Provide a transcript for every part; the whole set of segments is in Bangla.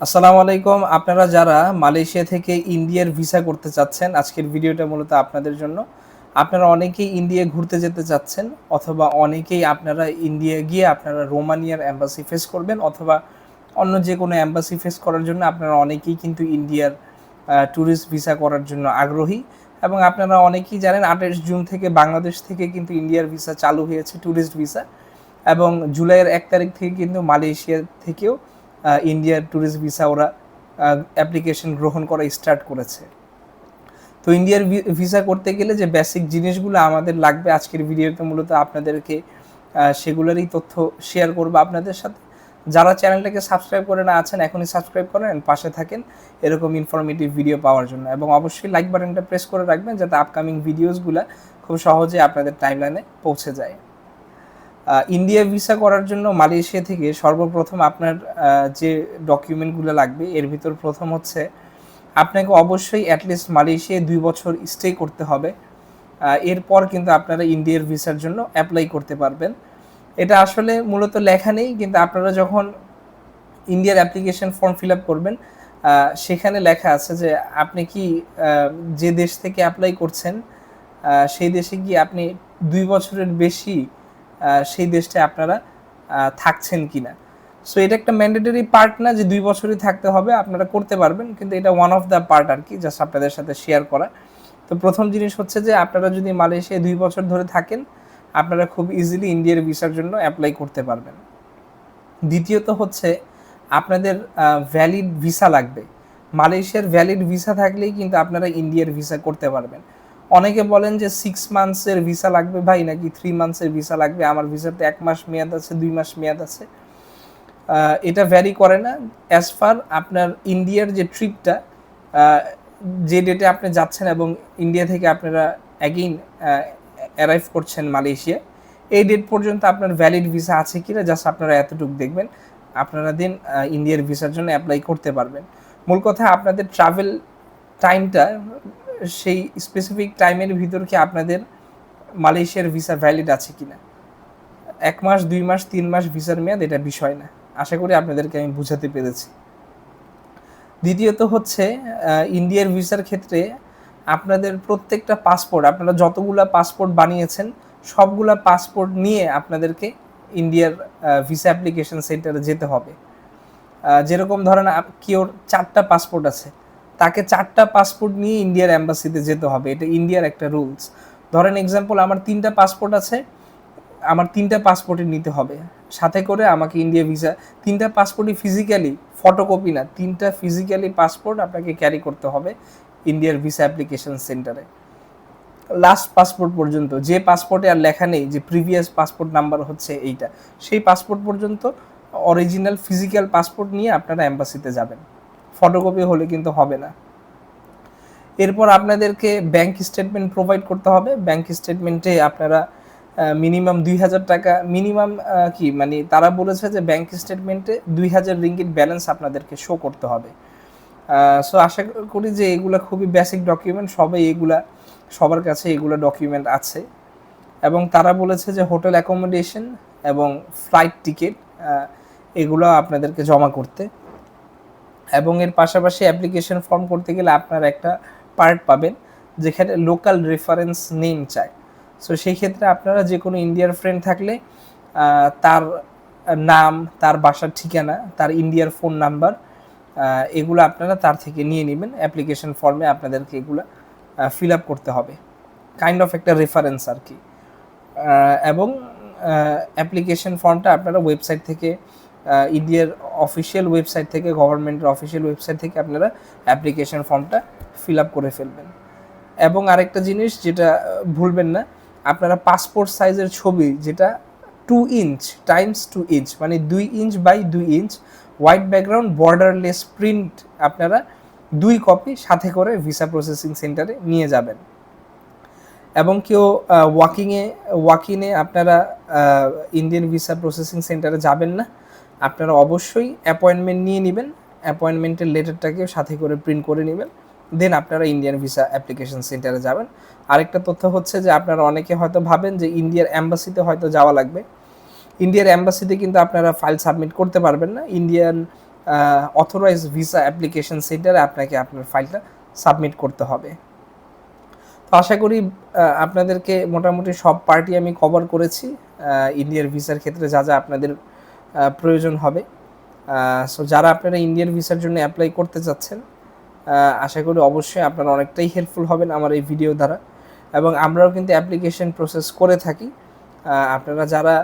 আসসালামু আলাইকুম। আপনারা যারা মালয়েশিয়া থেকে ইন্ডিয়ার ভিসা করতে চাচ্ছেন, আজকের ভিডিওটা মূলত আপনাদের জন্য। আপনারা অনেকেই ইন্ডিয়া ঘুরতে যেতে চাচ্ছেন অথবা অনেকেই আপনারা ইন্ডিয়া গিয়ে আপনারা রোমানিয়ার এম্বাসি ফেস করবেন অথবা অন্য যেকোনো এম্বাসি ফেস করার জন্য আপনারা অনেকেই কিন্তু ইন্ডিয়ার ট্যুরিস্ট ভিসা করার জন্য আগ্রহী এবং আপনারা অনেকেই জানেন ২৮ জুন থেকে বাংলাদেশ থেকে কিন্তু ইন্ডিয়ার ভিসা চালু হয়েছে ট্যুরিস্ট ভিসা এবং জুলাইয়ের ১ তারিখ থেকে কিন্তু মালয়েশিয়া থেকেও ইন্ডিয়ার ট্যুরিস্ট ভিসা ওরা অ্যাপ্লিকেশন গ্রহণ করা স্টার্ট করেছে। তো ইন্ডিয়ার ভিসা করতে গেলে যে বেসিক জিনিসগুলো আমাদের লাগবে আজকের ভিডিওতে মূলত আপনাদেরকে সেগুলোরই তথ্য শেয়ার করব আপনাদের সাথে। যারা চ্যানেলটাকে সাবস্ক্রাইব করে না আছেন এখনই সাবস্ক্রাইব করেন, পাশে থাকেন এরকম ইনফরমেটিভ ভিডিও পাওয়ার জন্য এবং অবশ্যই লাইক বাটনটা প্রেস করে রাখবেন যাতে আপকামিং ভিডিওসগুলো খুব সহজে আপনাদের টাইমলাইনে পৌঁছে যায়। ইন্ডিয়া ভিসা করার জন্য মালয়েশিয়া থেকে সর্বপ্রথম আপনার যে ডকুমেন্টগুলো লাগবে এর ভিতর প্রথম হচ্ছে আপনাকে অবশ্যই অ্যাটলিস্ট মালয়েশিয়ায় ২ বছর স্টে করতে হবে। এরপর কিন্তু আপনারা ইন্ডিয়ার ভিসার জন্য অ্যাপ্লাই করতে পারবেন। এটা আসলে মূলত লেখা নেই, কিন্তু আপনারা যখন ইন্ডিয়ার অ্যাপ্লিকেশন ফর্ম ফিল আপ করবেন সেখানে লেখা আছে যে আপনি কি যে দেশ থেকে অ্যাপ্লাই করছেন সেই দেশে গিয়ে আপনি ২ বছরের বেশি সেই দেশটায় আপনারা থাকছেন কিনা। সো এটা একটা ম্যান্ডেটরি পার্ট না যে ২ বছরই থাকতে হবে, আপনারা করতে পারবেন, কিন্তু এটা ওয়ান অফ দ্য পার্ট আর কি, জাস্ট আপনাদের সাথে শেয়ার করা। তো প্রথম জিনিস হচ্ছে যে আপনারা যদি মালয়েশিয়ায় ২ বছর ধরে থাকেন আপনারা খুব ইজিলি ইন্ডিয়ার ভিসার জন্য অ্যাপ্লাই করতে পারবেন। দ্বিতীয়ত হচ্ছে আপনাদের ভ্যালিড ভিসা লাগবে। মালয়েশিয়ার ভ্যালিড ভিসা থাকলেই কিন্তু আপনারা ইন্ডিয়ার ভিসা করতে পারবেন। অনেকে বলেন যে 6 মান্থসের ভিসা লাগবে ভাই, নাকি 3 মান্থসের ভিসা লাগবে, আমার ভিসাতে ১ মাস মেয়াদ আছে, ২ মাস মেয়াদ আছে। এটা ভ্যারি করে না, অ্যাজ ফার আপনার ইন্ডিয়ার যে ট্রিপটা যে ডেটে আপনি যাচ্ছেন এবং ইন্ডিয়া থেকে আপনারা অ্যাগেইন অ্যারাইভ করছেন মালয়েশিয়া, এই ডেট পর্যন্ত আপনার ভ্যালিড ভিসা আছে কিনা জাস্ট আপনারা এতটুকু দেখবেন, আপনারা দেন ইন্ডিয়ার ভিসার জন্য অ্যাপ্লাই করতে পারবেন। মূল কথা আপনাদের ট্রাভেল টাইমটা সেই স্পেসিফিক টাইমের ভিতর কি আপনাদের মালয়েশিয়ার ভিসা ভ্যালিড আছে কিনা। ১ মাস, ২ মাস, ৩ মাস ভিসার মেয়াদ এটা বিষয় না। আশা করি আপনাদেরকে আমি বুঝাতে পেরেছি। দ্বিতীয়ত হচ্ছে ইন্ডিয়ার ভিসার ক্ষেত্রে আপনাদের প্রত্যেকটা পাসপোর্ট, আপনারা যতগুলা পাসপোর্ট বানিয়েছেন সবগুলা পাসপোর্ট নিয়ে আপনাদেরকে ইন্ডিয়ার ভিসা অ্যাপ্লিকেশন সেন্টারে যেতে হবে। যেরকম ধরেন কেউর ৪টা পাসপোর্ট আছে, তাকে ৪টা পাসপোর্ট নিয়ে ইন্ডিয়ার অ্যাম্বাসিতে যেতে হবে, এটা ইন্ডিয়ার একটা রুলস। ধরেন এক্সাম্পল আমার ৩টা পাসপোর্ট আছে, আমার ৩টা পাসপোর্টই নিতে হবে সাথে করে আমাকে ইন্ডিয়া ভিসা। ৩টা পাসপোর্টই ফিজিক্যালি, ফটোকপি না, ৩টা ফিজিক্যালি পাসপোর্ট আপনাকে ক্যারি করতে হবে ইন্ডিয়ার ভিসা অ্যাপ্লিকেশন সেন্টারে। লাস্ট পাসপোর্ট পর্যন্ত, যে পাসপোর্টে আর লেখা নেই যে প্রিভিয়াস পাসপোর্ট নাম্বার হচ্ছে এইটা, সেই পাসপোর্ট পর্যন্ত অরিজিনাল ফিজিক্যাল পাসপোর্ট নিয়ে আপনারা অ্যাম্বাসিতে যাবেন, ফটোকপি হলে কিন্তু হবে না। এরপর আপনাদেরকে ব্যাংক স্টেটমেন্ট প্রোভাইড করতে হবে। ব্যাংক স্টেটমেন্টে আপনারা মিনিমাম ২,০০০ টাকা, মিনিমাম কি মানে তারা বলেছে যে ব্যাংক স্টেটমেন্টে ২,০০০ রিঙ্গিট ব্যালেন্স আপনাদেরকে শো করতে হবে। সো আশা করি যে এগুলা খুবই বেসিক ডকুমেন্ট, সবার কাছে এগুলো ডকুমেন্ট আছে এবং তারা বলেছে যে হোটেল অ্যাকোমোডেশন এবং ফ্লাইট টিকিট এগুলো আপনাদেরকে জমা করতে, এবং এর পাশাপাশি অ্যাপ্লিকেশন ফর্ম করতে গেলে আপনারা একটা পার্ট পাবেন যেখানে লোকাল রেফারেন্স নেম চায়। সো সেই ক্ষেত্রে আপনারা যে কোনো ইন্ডিয়ার ফ্রেন্ড থাকলে তার নাম, তার বাসার ঠিকানা, তার ইন্ডিয়ার ফোন নাম্বার এগুলো আপনারা তার থেকে নিয়ে নেবেন। অ্যাপ্লিকেশন ফর্মে আপনাদেরকে এগুলো ফিল আপ করতে হবে, কাইন্ড অফ একটা রেফারেন্স আর কি। এবং অ্যাপ্লিকেশন ফর্মটা আপনারা ওয়েবসাইট থেকে, ইন্ডিয়ার অফিসিয়াল ওয়েবসাইট থেকে, গভর্নমেন্টের অফিসিয়াল ওয়েবসাইট থেকে আপনারা অ্যাপ্লিকেশন ফর্মটা ফিল আপ করে ফেলবেন। এবং আরেকটা জিনিস যেটা ভুলবেন না, আপনারা পাসপোর্ট সাইজের ছবি যেটা 2 ইঞ্চ টাইমস 2 ইঞ্চ মানে 2 inch by 2 inch white background borderless print আপনারা 2 কপি সাথে করে ভিসা প্রসেসিং সেন্টারে নিয়ে যাবেন। এবং কেউ ওয়াকিংয়ে আপনারা ইন্ডিয়ান ভিসা প্রসেসিং সেন্টারে যাবেন না, আপনারা অবশ্যই অ্যাপয়েন্টমেন্ট নিয়ে নেবেন, অ্যাপয়েন্টমেন্টের লেটারটাকে সাথে করে প্রিন্ট করে নেবেন, দেন আপনারা ইন্ডিয়ান ভিসা অ্যাপ্লিকেশন সেন্টারে যাবেন। আরেকটা তথ্য হচ্ছে যে আপনারা অনেকে হয়তো ভাবেন যে ইন্ডিয়ার অ্যাম্বাসিতে হয়তো যাওয়া লাগবে। ইন্ডিয়ার অ্যাম্বাসিতে কিন্তু আপনারা ফাইল সাবমিট করতে পারবেন না। ইন্ডিয়ান অথরাইজ ভিসা অ্যাপ্লিকেশন সেন্টারে আপনাকে আপনার ফাইলটা সাবমিট করতে হবে। তো আশা করি আপনাদেরকে মোটামুটি সব পার্টি আমি কভার করেছি। ইন্ডিয়ার ভিসার ক্ষেত্রে যা যা আপনাদের প্রয়োজন হবে। সো যারা আপনারা ইন্ডিয়ান ভিসার জন্য অ্যাপ্লাই করতে চাচ্ছেন, আশা করি অবশ্যই আপনারা অনেকটাই হেল্পফুল হবেন আমার এই ভিডিও দ্বারা। এবং আমরাও কিন্তু অ্যাপ্লিকেশন প্রসেস করে থাকি। আপনারা যারা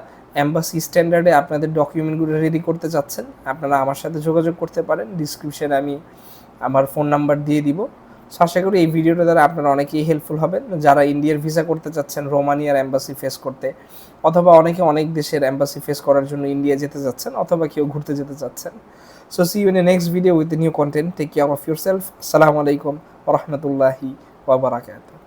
এম্বাসি স্ট্যান্ডার্ডে আপনাদের ডকুমেন্টগুলো রেডি করতে চাচ্ছেন, আপনারা আমার সাথে যোগাযোগ করতে পারেন। ডিসক্রিপশনে আমি আমার ফোন নাম্বার দিয়ে দিব। সো আশা করি এই ভিডিওটা দ্বারা আপনারা অনেকেই হেল্পফুল হবেন, যারা ইন্ডিয়ার ভিসা করতে চাচ্ছেন রোমানিয়ার এম্বাসি ফেস করতে, অথবা অনেকে অনেক দেশের এম্বাসি ফেস করার জন্য ইন্ডিয়া যেতে যাচ্ছেন, অথবা কেউ ঘুরতে যেতে চাচ্ছেন। So see you in a next video with new content. Take care of yourself. আসসালামু আলাইকুম ওয়া রাহমাতুল্লাহি ওয়া বারাকাতুহু।